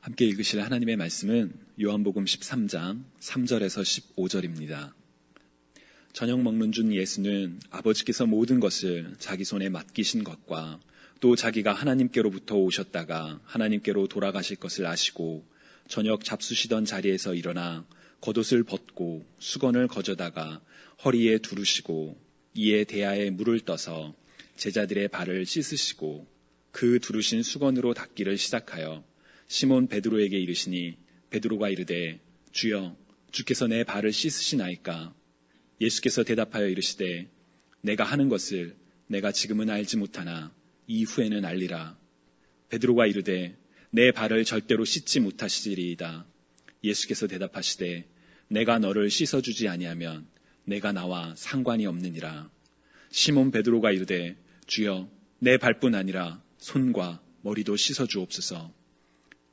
함께 읽으실 하나님의 말씀은 요한복음 13장 3절에서 15절입니다. 저녁 먹는 중 예수는 아버지께서 모든 것을 자기 손에 맡기신 것과 또 자기가 하나님께로부터 오셨다가 하나님께로 돌아가실 것을 아시고 저녁 잡수시던 자리에서 일어나 겉옷을 벗고 수건을 거저다가 허리에 두르시고 이에 대야에 물을 떠서 제자들의 발을 씻으시고 그 두르신 수건으로 닦기를 시작하여 시몬 베드로에게 이르시니 베드로가 이르되 주여 주께서 내 발을 씻으시나이까? 예수께서 대답하여 이르시되 내가 하는 것을 내가 지금은 알지 못하나 이후에는 알리라. 베드로가 이르되 내 발을 절대로 씻지 못하시리이다. 예수께서 대답하시되 내가 너를 씻어주지 아니하면 내가 나와 상관이 없느니라. 시몬 베드로가 이르되 주여 내 발뿐 아니라 손과 머리도 씻어주옵소서.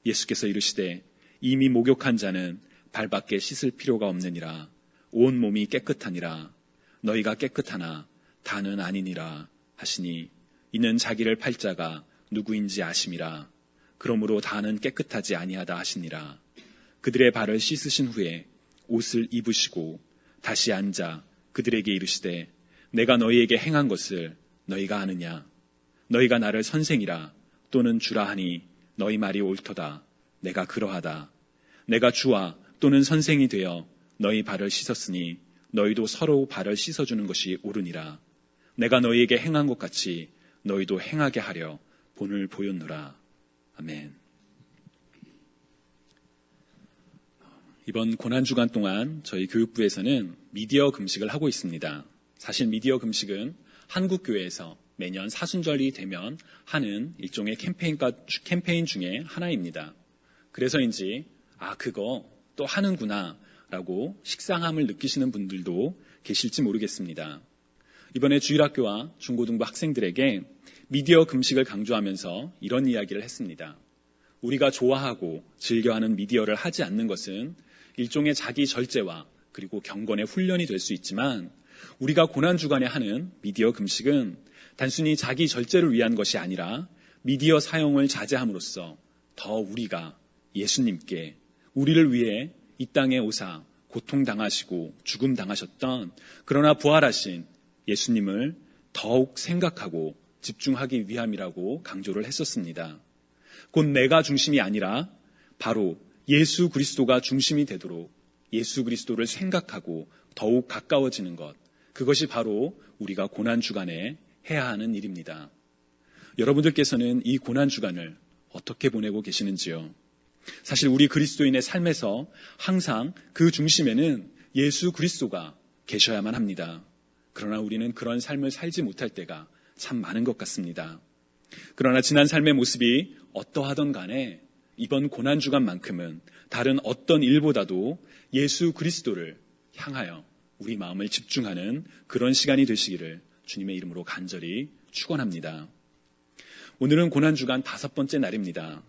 예수께서 이르시되 이미 목욕한 자는 발밖에 씻을 필요가 없느니라. 온 몸이 깨끗하니라. 너희가 깨끗하나 다는 아니니라 하시니 이는 자기를 팔 자가 누구인지 아심이라. 그러므로 다는 깨끗하지 아니하다 하시니라. 그들의 발을 씻으신 후에 옷을 입으시고 다시 앉아 그들에게 이르시되 내가 너희에게 행한 것을 너희가 아느냐? 너희가 나를 선생이라 또는 주라 하니 너희 말이 옳도다. 내가 그러하다. 내가 주와 또는 선생이 되어 너희 발을 씻었으니 너희도 서로 발을 씻어주는 것이 옳으니라. 내가 너희에게 행한 것 같이 너희도 행하게 하려 본을 보였노라. 아멘. 이번 고난주간 동안 저희 교육부에서는 미디어 금식을 하고 있습니다. 사실 미디어 금식은 한국교회에서 매년 사순절이 되면 하는 일종의 캠페인 중에 하나입니다. 그래서인지 그거 또 하는구나 라고 식상함을 느끼시는 분들도 계실지 모르겠습니다. 이번에 주일학교와 중고등부 학생들에게 미디어 금식을 강조하면서 이런 이야기를 했습니다. 우리가 좋아하고 즐겨하는 미디어를 하지 않는 것은 일종의 자기 절제와 그리고 경건의 훈련이 될 수 있지만 우리가 고난주간에 하는 미디어 금식은 단순히 자기 절제를 위한 것이 아니라 미디어 사용을 자제함으로써 더 우리가 예수님께 우리를 위해 이 땅에 오사 고통당하시고 죽음당하셨던 그러나 부활하신 예수님을 더욱 생각하고 집중하기 위함이라고 강조를 했었습니다. 곧 내가 중심이 아니라 바로 예수 그리스도가 중심이 되도록 예수 그리스도를 생각하고 더욱 가까워지는 것, 그것이 바로 우리가 고난주간에 해야 하는 일입니다. 여러분들께서는 이 고난주간을 어떻게 보내고 계시는지요? 사실 우리 그리스도인의 삶에서 항상 그 중심에는 예수 그리스도가 계셔야만 합니다. 그러나 우리는 그런 삶을 살지 못할 때가 참 많은 것 같습니다. 그러나 지난 삶의 모습이 어떠하던 간에 이번 고난주간만큼은 다른 어떤 일보다도 예수 그리스도를 향하여 우리 마음을 집중하는 그런 시간이 되시기를 주님의 이름으로 간절히 축원합니다. 오늘은 고난주간 5번째 날입니다.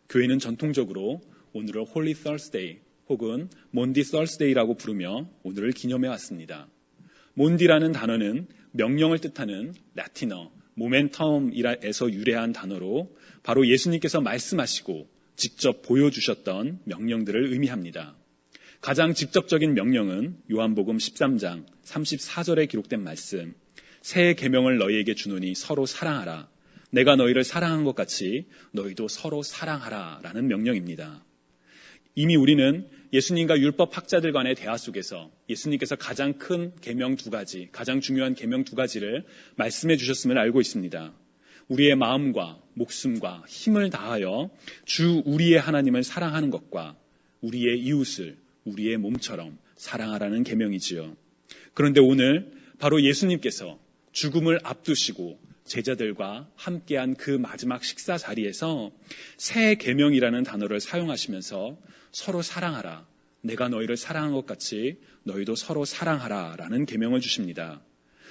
교회는 전통적으로 오늘을 Holy Thursday 혹은 Maundy Thursday라고 부르며 오늘을 기념해 왔습니다. 몬디라는 단어는 명령을 뜻하는 라틴어 모멘텀에서 유래한 단어로 바로 예수님께서 말씀하시고 직접 보여주셨던 명령들을 의미합니다. 가장 직접적인 명령은 요한복음 13장 34절에 기록된 말씀, 새 계명을 너희에게 주노니 서로 사랑하라. 내가 너희를 사랑한 것 같이 너희도 서로 사랑하라 라는 명령입니다. 이미 우리는 예수님과 율법학자들 간의 대화 속에서 예수님께서 가장 큰 계명 2가지, 가장 중요한 계명 2가지를 말씀해 주셨음을 알고 있습니다. 우리의 마음과 목숨과 힘을 다하여 주 우리의 하나님을 사랑하는 것과 우리의 이웃을 우리의 몸처럼 사랑하라는 계명이지요. 그런데 오늘 바로 예수님께서 죽음을 앞두시고 제자들과 함께한 그 마지막 식사 자리에서 새 계명이라는 단어를 사용하시면서 서로 사랑하라. 내가 너희를 사랑한 것 같이 너희도 서로 사랑하라 라는 계명을 주십니다.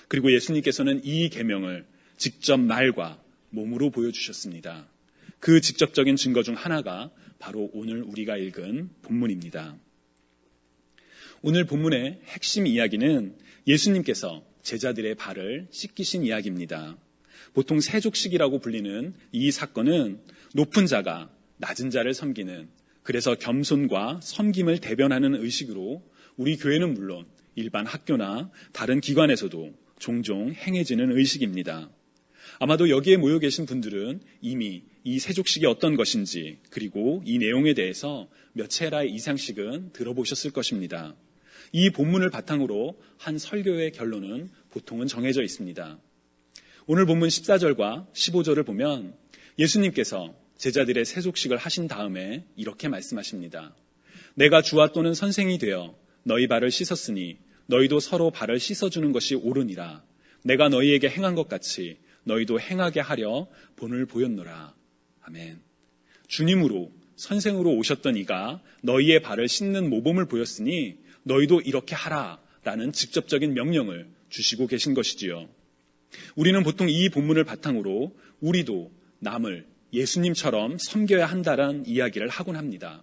그리고 예수님께서는 이 계명을 직접 말과 몸으로 보여주셨습니다. 그 직접적인 증거 중 하나가 바로 오늘 우리가 읽은 본문입니다. 오늘 본문의 핵심 이야기는 예수님께서 제자들의 발을 씻기신 이야기입니다. 보통 세족식이라고 불리는 이 사건은 높은 자가 낮은 자를 섬기는 그래서 겸손과 섬김을 대변하는 의식으로 우리 교회는 물론 일반 학교나 다른 기관에서도 종종 행해지는 의식입니다. 아마도 여기에 모여 계신 분들은 이미 이 세족식이 어떤 것인지 그리고 이 내용에 대해서 몇 차례 이상씩은 들어보셨을 것입니다. 이 본문을 바탕으로 한 설교의 결론은 보통은 정해져 있습니다. 오늘 본문 14절과 15절을 보면 예수님께서 제자들의 세족식을 하신 다음에 이렇게 말씀하십니다. 내가 주와 또는 선생이 되어 너희 발을 씻었으니 너희도 서로 발을 씻어주는 것이 옳으니라. 내가 너희에게 행한 것 같이 너희도 행하게 하려 본을 보였노라. 아멘. 주님으로 선생으로 오셨던 이가 너희의 발을 씻는 모범을 보였으니 너희도 이렇게 하라 라는 직접적인 명령을 주시고 계신 것이지요. 우리는 보통 이 본문을 바탕으로 우리도 남을 예수님처럼 섬겨야 한다는 이야기를 하곤 합니다.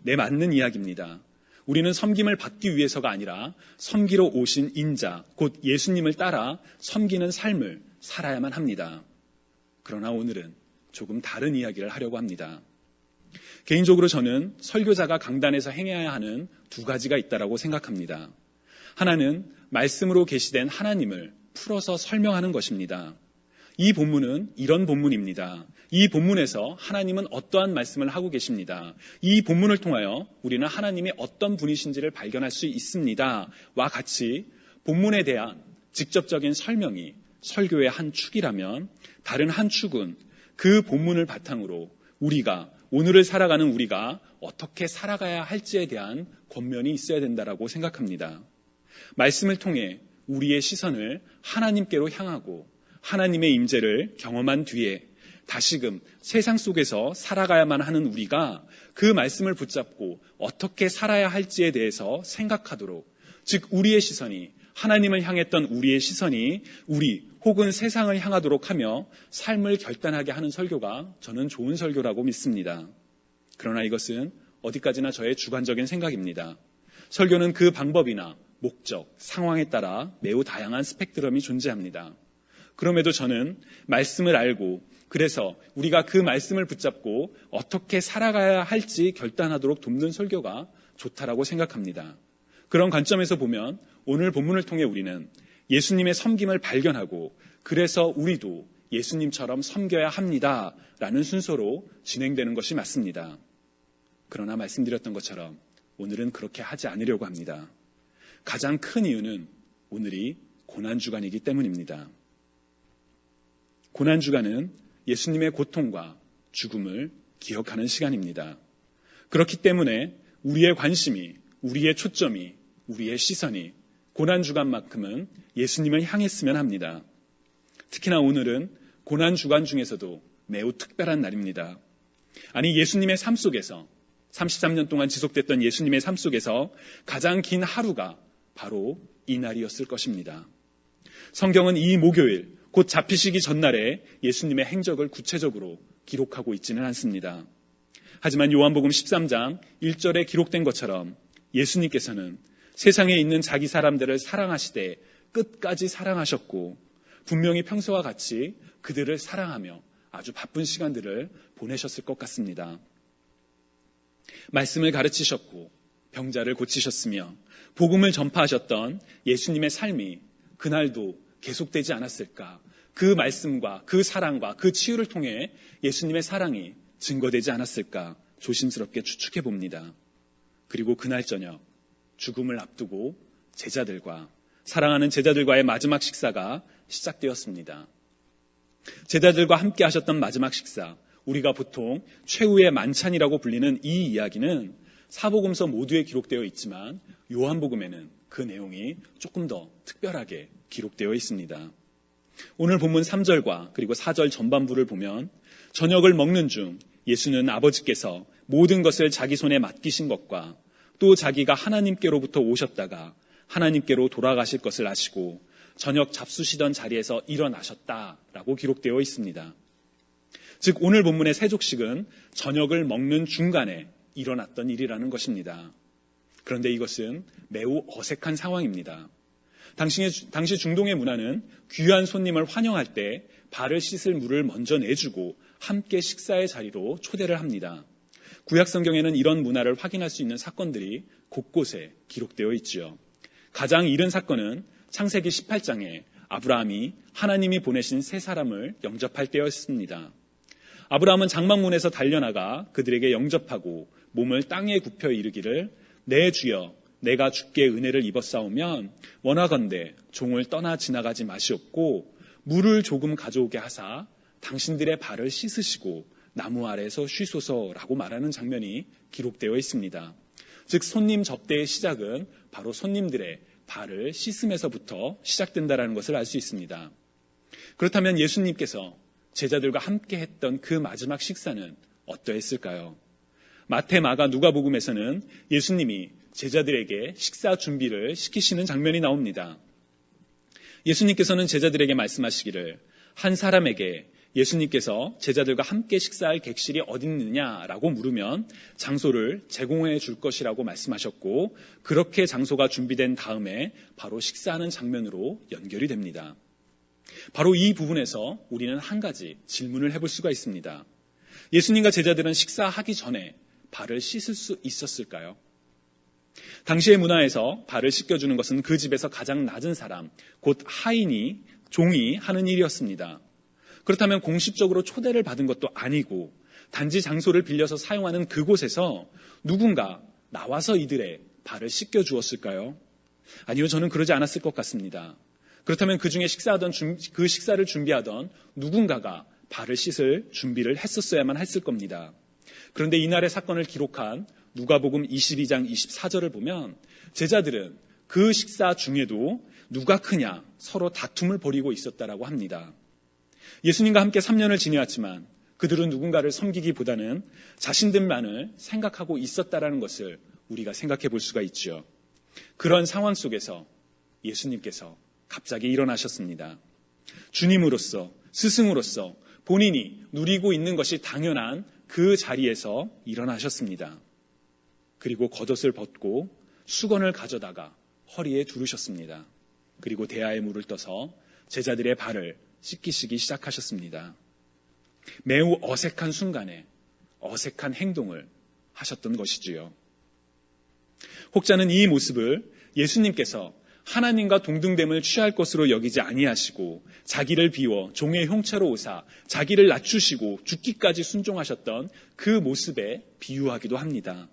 네, 맞는 이야기입니다. 우리는 섬김을 받기 위해서가 아니라 섬기러 오신 인자, 곧 예수님을 따라 섬기는 삶을 살아야만 합니다. 그러나 오늘은 조금 다른 이야기를 하려고 합니다. 개인적으로 저는 설교자가 강단에서 행해야 하는 두 가지가 있다고 생각합니다. 하나는 말씀으로 계시된 하나님을 풀어서 설명하는 것입니다. 이 본문은 이런 본문입니다. 이 본문에서 하나님은 어떠한 말씀을 하고 계십니다. 이 본문을 통하여 우리는 하나님이 어떤 분이신지를 발견할 수 있습니다. 와 같이 본문에 대한 직접적인 설명이 설교의 한 축이라면 다른 한 축은 그 본문을 바탕으로 우리가 오늘을 살아가는 우리가 어떻게 살아가야 할지에 대한 권면이 있어야 된다고 생각합니다. 말씀을 통해 우리의 시선을 하나님께로 향하고 하나님의 임재를 경험한 뒤에 다시금 세상 속에서 살아가야만 하는 우리가 그 말씀을 붙잡고 어떻게 살아야 할지에 대해서 생각하도록, 즉 우리의 시선이 하나님을 향했던 우리의 시선이 우리 혹은 세상을 향하도록 하며 삶을 결단하게 하는 설교가 저는 좋은 설교라고 믿습니다. 그러나 이것은 어디까지나 저의 주관적인 생각입니다. 설교는 그 방법이나 목적, 상황에 따라 매우 다양한 스펙트럼이 존재합니다. 그럼에도 저는 말씀을 알고 그래서 우리가 그 말씀을 붙잡고 어떻게 살아가야 할지 결단하도록 돕는 설교가 좋다라고 생각합니다. 그런 관점에서 보면 오늘 본문을 통해 우리는 예수님의 섬김을 발견하고 그래서 우리도 예수님처럼 섬겨야 합니다라는 순서로 진행되는 것이 맞습니다. 그러나 말씀드렸던 것처럼 오늘은 그렇게 하지 않으려고 합니다. 가장 큰 이유는 오늘이 고난주간이기 때문입니다. 고난주간은 예수님의 고통과 죽음을 기억하는 시간입니다. 그렇기 때문에 우리의 관심이, 우리의 초점이, 우리의 시선이 고난주간만큼은 예수님을 향했으면 합니다. 특히나 오늘은 고난주간 중에서도 매우 특별한 날입니다. 아니, 예수님의 삶 속에서 33년 동안 지속됐던 예수님의 삶 속에서 가장 긴 하루가 바로 이 날이었을 것입니다. 성경은 이 목요일, 곧 잡히시기 전날에 예수님의 행적을 구체적으로 기록하고 있지는 않습니다. 하지만 요한복음 13장 1절에 기록된 것처럼 예수님께서는 세상에 있는 자기 사람들을 사랑하시되 끝까지 사랑하셨고 분명히 평소와 같이 그들을 사랑하며 아주 바쁜 시간들을 보내셨을 것 같습니다. 말씀을 가르치셨고 병자를 고치셨으며 복음을 전파하셨던 예수님의 삶이 그날도 계속되지 않았을까? 그 말씀과 그 사랑과 그 치유를 통해 예수님의 사랑이 증거되지 않았을까? 조심스럽게 추측해 봅니다. 그리고 그날 저녁 죽음을 앞두고 사랑하는 제자들과의 마지막 식사가 시작되었습니다. 제자들과 함께 하셨던 마지막 식사, 우리가 보통 최후의 만찬이라고 불리는 이 이야기는 사복음서 모두에 기록되어 있지만 요한복음에는 그 내용이 조금 더 특별하게 기록되어 있습니다. 오늘 본문 3절과 그리고 4절 전반부를 보면 저녁을 먹는 중 예수는 아버지께서 모든 것을 자기 손에 맡기신 것과 또 자기가 하나님께로부터 오셨다가 하나님께로 돌아가실 것을 아시고 저녁 잡수시던 자리에서 일어나셨다라고 기록되어 있습니다. 즉 오늘 본문의 세족식은 저녁을 먹는 중간에 일어났던 일이라는 것입니다. 그런데 이것은 매우 어색한 상황입니다. 당시 중동의 문화는 귀한 손님을 환영할 때 발을 씻을 물을 먼저 내주고 함께 식사의 자리로 초대를 합니다. 구약 성경에는 이런 문화를 확인할 수 있는 사건들이 곳곳에 기록되어 있지요. 가장 이른 사건은 창세기 18장에 아브라함이 하나님이 보내신 세 사람을 영접할 때였습니다. 아브라함은 장막문에서 달려나가 그들에게 영접하고 몸을 땅에 굽혀 이르기를 내 주여 내가 주께 은혜를 입었사오면 원하건대 종을 떠나 지나가지 마시옵고 물을 조금 가져오게 하사 당신들의 발을 씻으시고 나무 아래에서 쉬소서라고 말하는 장면이 기록되어 있습니다. 즉 손님 접대의 시작은 바로 손님들의 발을 씻음에서부터 시작된다는 것을 알 수 있습니다. 그렇다면 예수님께서 제자들과 함께 했던 그 마지막 식사는 어떠했을까요? 마태, 마가, 누가복음에서는 예수님이 제자들에게 식사 준비를 시키시는 장면이 나옵니다. 예수님께서는 제자들에게 말씀하시기를 한 사람에게 예수님께서 제자들과 함께 식사할 객실이 어디 있느냐라고 물으면 장소를 제공해 줄 것이라고 말씀하셨고 그렇게 장소가 준비된 다음에 바로 식사하는 장면으로 연결이 됩니다. 바로 이 부분에서 우리는 한 가지 질문을 해볼 수가 있습니다. 예수님과 제자들은 식사하기 전에 발을 씻을 수 있었을까요? 당시의 문화에서 발을 씻겨주는 것은 그 집에서 가장 낮은 사람, 곧 하인이, 종이 하는 일이었습니다. 그렇다면 공식적으로 초대를 받은 것도 아니고 단지 장소를 빌려서 사용하는 그곳에서 누군가 나와서 이들의 발을 씻겨주었을까요? 아니요, 저는 그러지 않았을 것 같습니다. 그렇다면 그 중에 그 식사를 준비하던 누군가가 발을 씻을 준비를 했었어야만 했을 겁니다. 그런데 이날의 사건을 기록한 누가복음 22장 24절을 보면 제자들은 그 식사 중에도 누가 크냐 서로 다툼을 벌이고 있었다라고 합니다. 예수님과 함께 3년을 지내왔지만 그들은 누군가를 섬기기보다는 자신들만을 생각하고 있었다라는 것을 우리가 생각해 볼 수가 있죠. 그런 상황 속에서 예수님께서 갑자기 일어나셨습니다. 주님으로서, 스승으로서 본인이 누리고 있는 것이 당연한 그 자리에서 일어나셨습니다. 그리고 겉옷을 벗고 수건을 가져다가 허리에 두르셨습니다. 그리고 대야에 물을 떠서 제자들의 발을 씻기시기 시작하셨습니다. 매우 어색한 순간에 어색한 행동을 하셨던 것이지요. 혹자는 이 모습을 예수님께서 하나님과 동등됨을 취할 것으로 여기지 아니하시고 자기를 비워 종의 형체로 오사 자기를 낮추시고 죽기까지 순종하셨던 그 모습에 비유하기도 합니다.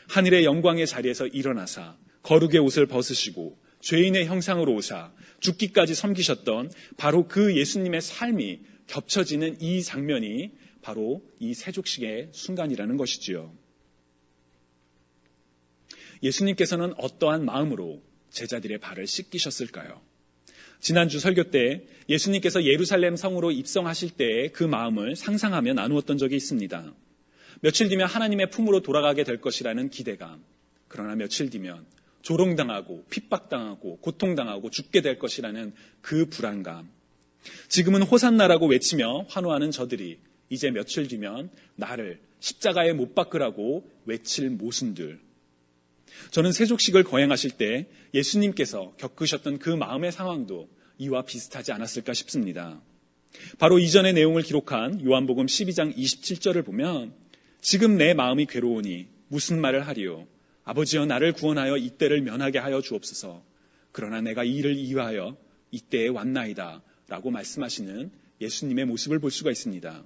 하늘의 영광의 자리에서 일어나사 거룩의 옷을 벗으시고 죄인의 형상으로 오사 죽기까지 섬기셨던 바로 그 예수님의 삶이 겹쳐지는 이 장면이 바로 이 세족식의 순간이라는 것이지요. 예수님께서는 어떠한 마음으로 제자들의 발을 씻기셨을까요? 지난주 설교 때 예수님께서 예루살렘 성으로 입성하실 때의 그 마음을 상상하며 나누었던 적이 있습니다. 며칠 뒤면 하나님의 품으로 돌아가게 될 것이라는 기대감, 그러나 며칠 뒤면 조롱당하고 핍박당하고 고통당하고 죽게 될 것이라는 그 불안감, 지금은 호산나라고 외치며 환호하는 저들이 이제 며칠 뒤면 나를 십자가에 못 박으라고 외칠 모순들, 저는 세족식을 거행하실 때 예수님께서 겪으셨던 그 마음의 상황도 이와 비슷하지 않았을까 싶습니다. 바로 이전의 내용을 기록한 요한복음 12장 27절을 보면 지금 내 마음이 괴로우니 무슨 말을 하리요? 아버지여 나를 구원하여 이때를 면하게 하여 주옵소서. 그러나 내가 이 일을 이유하여 이때에 왔나이다 라고 말씀하시는 예수님의 모습을 볼 수가 있습니다.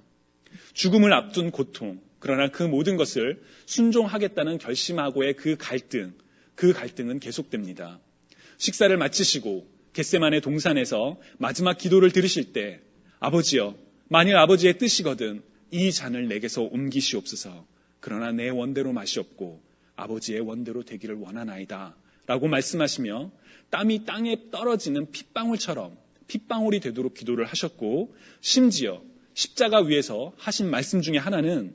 죽음을 앞둔 고통, 그러나 그 모든 것을 순종하겠다는 결심하고의 그 갈등은 계속됩니다. 식사를 마치시고 겟세마네 동산에서 마지막 기도를 들으실 때 아버지여, 만일 아버지의 뜻이거든 이 잔을 내게서 옮기시옵소서. 그러나 내 원대로 마시옵고 아버지의 원대로 되기를 원하나이다 라고 말씀하시며 땀이 땅에 떨어지는 핏방울처럼 핏방울이 되도록 기도를 하셨고 심지어 십자가 위에서 하신 말씀 중에 하나는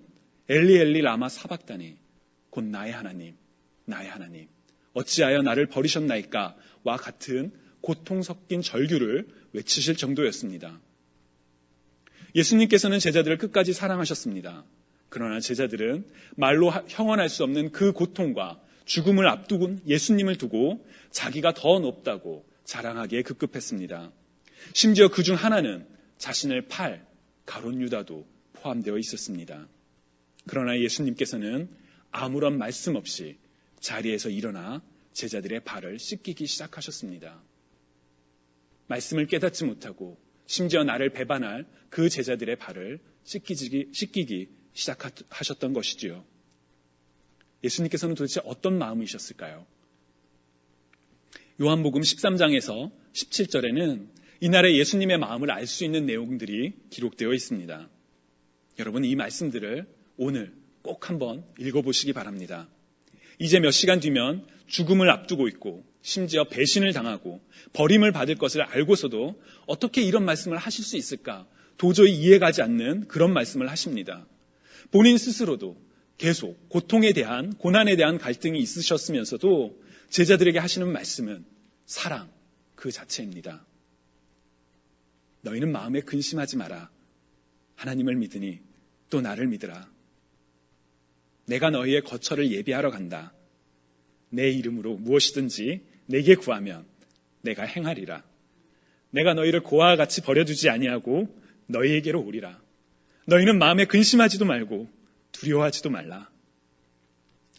엘리 엘리 라마 사박다니 곧 나의 하나님 어찌하여 나를 버리셨나이까 와 같은 고통 섞인 절규를 외치실 정도였습니다. 예수님께서는 제자들을 끝까지 사랑하셨습니다. 그러나 제자들은 말로 형언할 수 없는 그 고통과 죽음을 앞두고 예수님을 두고 자기가 더 높다고 자랑하기에 급급했습니다. 심지어 그중 하나는 자신을 팔 가룟 유다도 포함되어 있었습니다. 그러나 예수님께서는 아무런 말씀 없이 자리에서 일어나 제자들의 발을 씻기기 시작하셨습니다. 말씀을 깨닫지 못하고 심지어 나를 배반할 그 제자들의 발을 씻기기 시작하셨던 것이지요. 예수님께서는 도대체 어떤 마음이셨을까요? 요한복음 13장에서 17절에는 이날의 예수님의 마음을 알 수 있는 내용들이 기록되어 있습니다. 여러분, 이 말씀들을 오늘 꼭 한번 읽어보시기 바랍니다. 이제 몇 시간 뒤면 죽음을 앞두고 있고 심지어 배신을 당하고 버림을 받을 것을 알고서도 어떻게 이런 말씀을 하실 수 있을까? 도저히 이해가지 않는 그런 말씀을 하십니다. 본인 스스로도 계속 고통에 대한, 고난에 대한 갈등이 있으셨으면서도 제자들에게 하시는 말씀은 사랑 그 자체입니다. 너희는 마음에 근심하지 마라. 하나님을 믿으니 또 나를 믿으라. 내가 너희의 거처를 예비하러 간다. 내 이름으로 무엇이든지 내게 구하면 내가 행하리라. 내가 너희를 고아와 같이 버려두지 아니하고 너희에게로 오리라. 너희는 마음에 근심하지도 말고 두려워하지도 말라.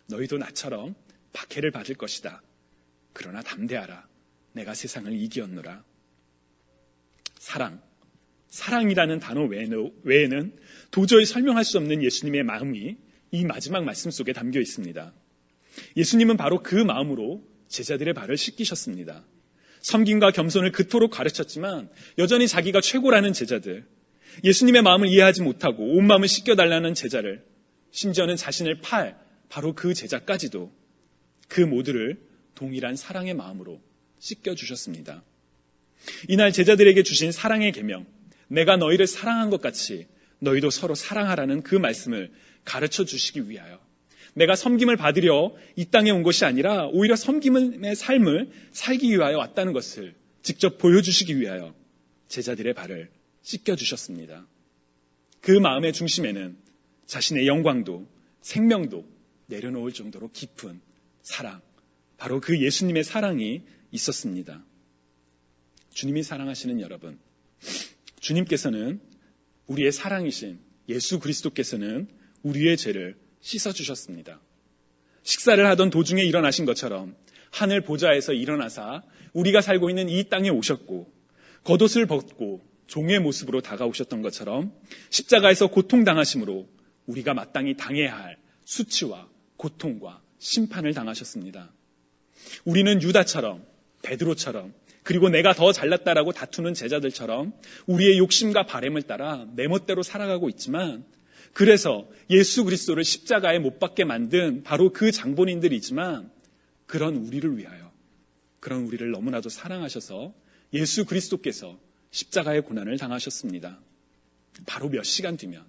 너희도 나처럼 박해를 받을 것이다. 그러나 담대하라. 내가 세상을 이기었노라. 사랑이라는 단어 외에는 도저히 설명할 수 없는 예수님의 마음이 이 마지막 말씀 속에 담겨 있습니다. 예수님은 바로 그 마음으로 제자들의 발을 씻기셨습니다. 섬김과 겸손을 그토록 가르쳤지만 여전히 자기가 최고라는 제자들, 예수님의 마음을 이해하지 못하고 온 마음을 씻겨달라는 제자를, 심지어는 자신을 바로 그 제자까지도 그 모두를 동일한 사랑의 마음으로 씻겨주셨습니다. 이날 제자들에게 주신 사랑의 계명, 내가 너희를 사랑한 것 같이 너희도 서로 사랑하라는 그 말씀을 가르쳐 주시기 위하여, 내가 섬김을 받으려 이 땅에 온 것이 아니라 오히려 섬김의 삶을 살기 위하여 왔다는 것을 직접 보여주시기 위하여 제자들의 발을 씻겨주셨습니다. 그 마음의 중심에는 자신의 영광도 생명도 내려놓을 정도로 깊은 사랑, 바로 그 예수님의 사랑이 있었습니다. 주님이 사랑하시는 여러분, 주님께서는, 우리의 사랑이신 예수 그리스도께서는 우리의 죄를 씻어주셨습니다. 식사를 하던 도중에 일어나신 것처럼 하늘 보좌에서 일어나사 우리가 살고 있는 이 땅에 오셨고, 겉옷을 벗고 종의 모습으로 다가오셨던 것처럼 십자가에서 고통당하심으로 우리가 마땅히 당해야 할 수치와 고통과 심판을 당하셨습니다. 우리는 유다처럼, 베드로처럼, 그리고 내가 더 잘났다라고 다투는 제자들처럼 우리의 욕심과 바램을 따라 내 멋대로 살아가고 있지만, 그래서 예수 그리스도를 십자가에 못 박게 만든 바로 그 장본인들이지만, 그런 우리를 위하여, 그런 우리를 너무나도 사랑하셔서 예수 그리스도께서 십자가의 고난을 당하셨습니다. 바로 몇 시간 뒤면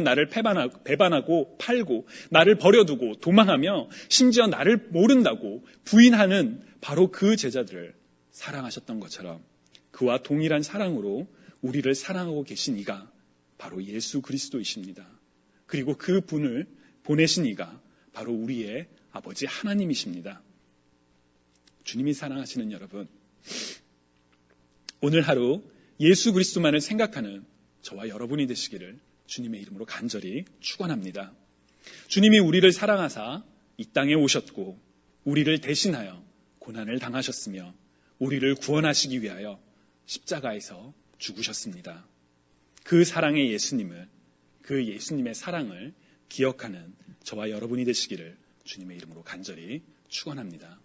나를 배반하고 팔고 나를 버려두고 도망하며 심지어 나를 모른다고 부인하는 바로 그 제자들을 사랑하셨던 것처럼 그와 동일한 사랑으로 우리를 사랑하고 계신 이가 바로 예수 그리스도이십니다. 그리고 그 분을 보내신 이가 바로 우리의 아버지 하나님이십니다. 주님이 사랑하시는 여러분, 오늘 하루 예수 그리스도만을 생각하는 저와 여러분이 되시기를 주님의 이름으로 간절히 축원합니다. 주님이 우리를 사랑하사 이 땅에 오셨고 우리를 대신하여 고난을 당하셨으며 우리를 구원하시기 위하여 십자가에서 죽으셨습니다. 그 사랑의 예수님을, 그 예수님의 사랑을 기억하는 저와 여러분이 되시기를 주님의 이름으로 간절히 축원합니다.